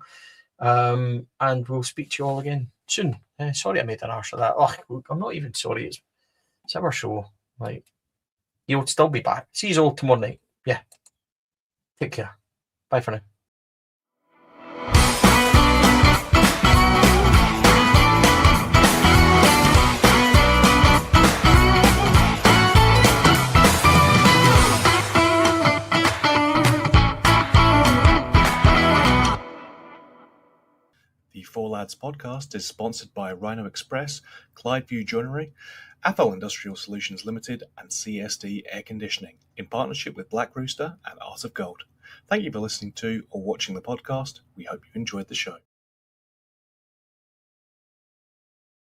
And we'll speak to you all again soon. Sorry I made an arse of that. Oh, I'm not even sorry. It's our show. Like, you'll still be back. See you all tomorrow night. Yeah. Take care. Bye for now. The Four Lads podcast is sponsored by Rhino Express, Clyview Joinery, Athol Industrial Solutions Limited, and CSD Air Conditioning, in partnership with Black Rooster and Art of Gold. Thank you for listening to or watching the podcast. We hope you enjoyed the show.